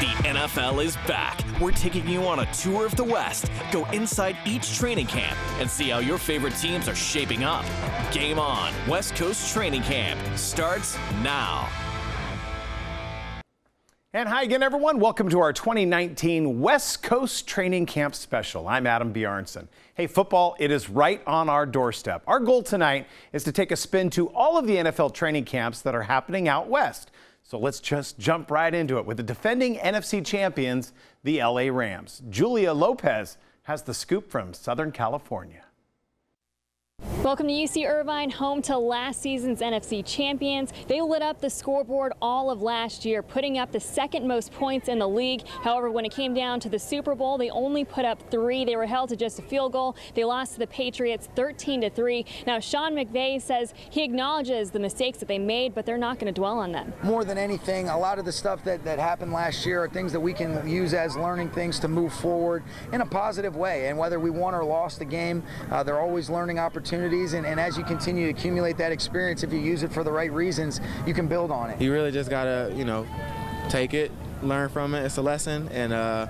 The NFL is back. We're taking you on a tour of the West. Go inside each training camp and see how your favorite teams are shaping up. Game on. West Coast Training Camp starts now. And hi again, everyone. Welcome to our 2019 West Coast Training Camp special. I'm Adam Bjarnson. Hey, football, it is right on our doorstep. Our goal tonight is to take a spin to all of the NFL training camps that are happening out west. So let's just jump right into it with the defending NFC champions, the LA Rams. Julia Lopez has the scoop from Southern California. Welcome to UC Irvine, home to last season's NFC champions. They lit up the scoreboard all of last year, putting up the second most points in the league. However, when it came down to the Super Bowl, they only put up 3. They were held to just a field goal. They lost to the Patriots 13-3. Now, Sean McVay says he acknowledges the mistakes that they made, but they're not going to dwell on them. More than anything, a lot of the stuff that happened last year are things that we can use as learning things to move forward in a positive way. And whether we won or lost the game, they're always learning opportunities. And as you continue to accumulate that experience, if you use it for the right reasons, you can build on it. You really just gotta, take it, learn from it. It's a lesson, and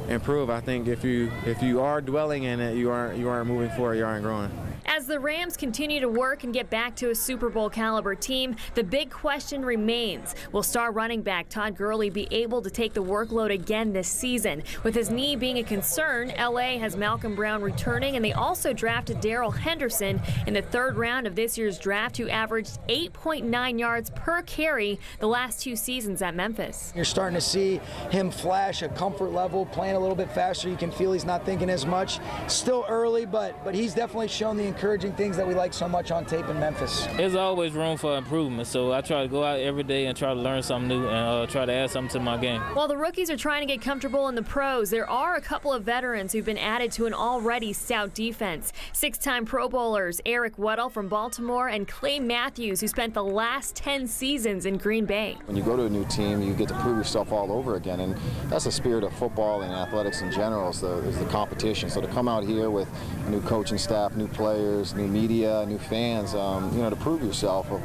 improve. I think if you are dwelling in it, you aren't moving forward. You aren't growing. As the Rams continue to work and get back to a Super Bowl caliber team, the big question remains: will star running back Todd Gurley be able to take the workload again this season? With his knee being a concern, LA has Malcolm Brown returning, and they also drafted Darrell Henderson in the 3rd round of this year's draft, who averaged 8.9 yards per carry the last 2 seasons at Memphis. You're starting to see him flash a comfort level, playing a little bit faster. You can feel he's not thinking as much. Still early, but he's definitely shown the encouraging things that we like so much on tape in Memphis. There's always room for improvement, so I try to go out every day and try to learn something new and try to add something to my game. While the rookies are trying to get comfortable in the pros, there are a couple of veterans who've been added to an already stout defense. 6-time Pro Bowlers Eric Weddle from Baltimore and Clay Matthews, who spent the last 10 seasons in Green Bay. When you go to a new team, you get to prove yourself all over again, and that's the spirit of football and athletics in general, is the competition. So to come out here with a new coaching staff, new players, new media, new fans, to prove yourself of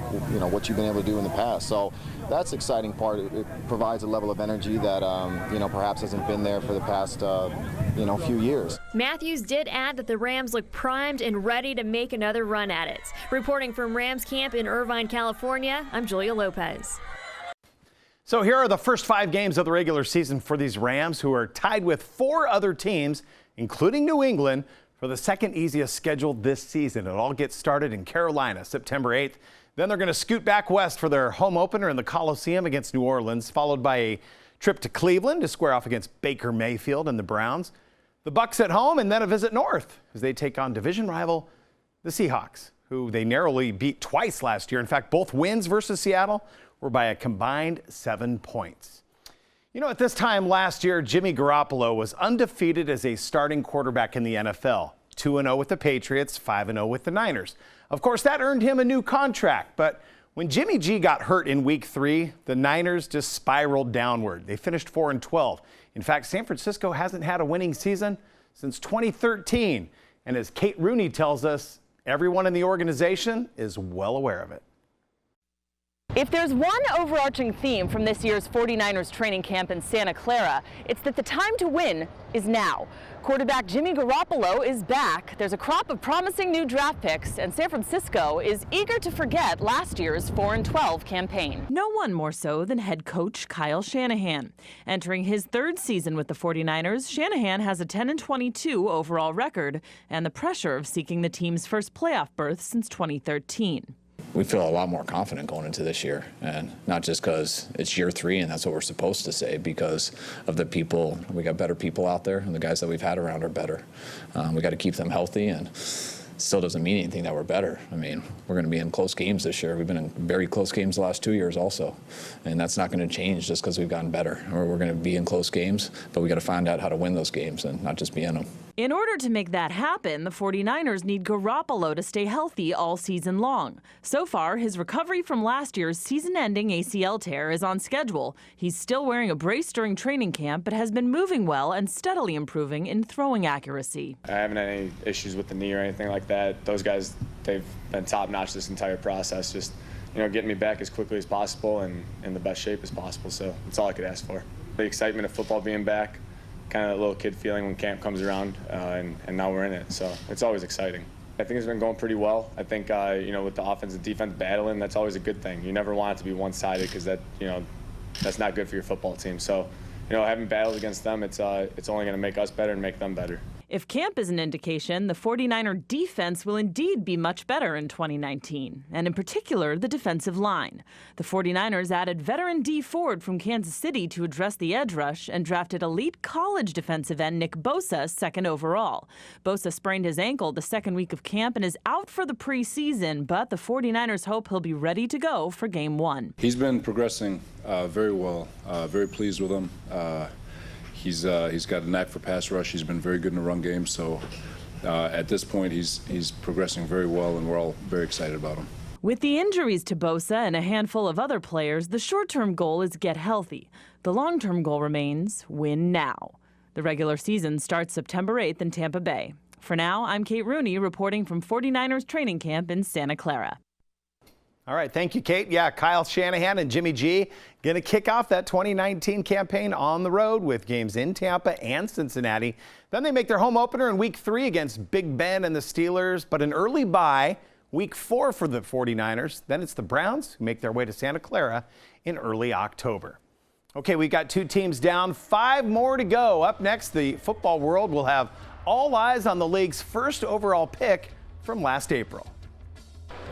what you've been able to do in the past. So that's the exciting part. It provides a level of energy that perhaps hasn't been there for the past few years. Matthews did add that the Rams look primed and ready to make another run at it. Reporting from Rams camp in Irvine, California, I'm Julia Lopez. So here are the first 5 games of the regular season for these Rams, who are tied with 4 other teams, including New England, for the second easiest schedule this season. It all gets started in Carolina, September 8th. Then they're going to scoot back west for their home opener in the Coliseum against New Orleans, followed by a trip to Cleveland to square off against Baker Mayfield and the Browns. The Bucs at home, and then a visit north as they take on division rival, the Seahawks, who they narrowly beat twice last year. In fact, both wins versus Seattle were by a combined 7 points. At this time last year, Jimmy Garoppolo was undefeated as a starting quarterback in the NFL. 2-0 with the Patriots, 5-0 with the Niners. Of course, that earned him a new contract, but when Jimmy G got hurt in Week 3, the Niners just spiraled downward. They finished 4-12. In fact, San Francisco hasn't had a winning season since 2013. And as Kate Rooney tells us, everyone in the organization is well aware of it. If there's one overarching theme from this year's 49ers training camp in Santa Clara, it's that the time to win is now. Quarterback Jimmy Garoppolo is back. There's a crop of promising new draft picks, and San Francisco is eager to forget last year's 4-12 campaign. No one more so than head coach Kyle Shanahan. Entering his 3rd season with the 49ers, Shanahan has a 10-22 overall record and the pressure of seeking the team's first playoff berth since 2013. We feel a lot more confident going into this year, and not just because it's year 3 and that's what we're supposed to say, because of the people. We got better people out there, and the guys that we've had around are better. We got to keep them healthy, and still doesn't mean anything that we're better. I mean, we're going to be in close games this year. We've been in very close games the last 2 years also, and that's not going to change just because we've gotten better. Or we're going to be in close games, but we got to find out how to win those games and not just be in them. In order to make that happen, the 49ers need Garoppolo to stay healthy all season long. So far, his recovery from last year's season-ending ACL tear is on schedule. He's still wearing a brace during training camp, but has been moving well and steadily improving in throwing accuracy. I haven't had any issues with the knee or anything like that. Those guys, they've been top-notch this entire process, just getting me back as quickly as possible and in the best shape as possible. So that's all I could ask for. The excitement of football being back, kind of that little kid feeling when camp comes around, and now we're in it. So it's always exciting. I think it's been going pretty well. I think, with the offense and defense battling, that's always a good thing. You never want it to be one-sided because that's not good for your football team. So, having battled against them, it's only going to make us better and make them better. If camp is an indication, the 49er defense will indeed be much better in 2019, and in particular, the defensive line. The 49ers added veteran D Ford from Kansas City to address the edge rush and drafted elite college defensive end Nick Bosa second overall. Bosa sprained his ankle the second week of camp and is out for the preseason, but the 49ers hope he'll be ready to go for Game 1. He's been progressing very well, very pleased with him. He's got a knack for pass rush. He's been very good in the run game. So at this point, he's progressing very well, and we're all very excited about him. With the injuries to Bosa and a handful of other players, the short-term goal is get healthy. The long-term goal remains win now. The regular season starts September 8th in Tampa Bay. For now, I'm Kate Rooney reporting from 49ers training camp in Santa Clara. All right, thank you, Kate. Yeah, Kyle Shanahan and Jimmy G going to kick off that 2019 campaign on the road with games in Tampa and Cincinnati. Then they make their home opener in Week 3 against Big Ben and the Steelers, but an early bye, Week 4 for the 49ers. Then it's the Browns who make their way to Santa Clara in early October. Okay, we've got 2 teams down, 5 more to go. Up next, the football world will have all eyes on the league's first overall pick from last April.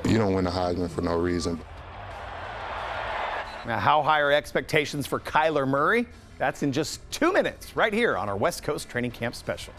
You don't win the Heisman for no reason. Now, how high are expectations for Kyler Murray? That's in just 2 minutes right here on our West Coast Training Camp Special.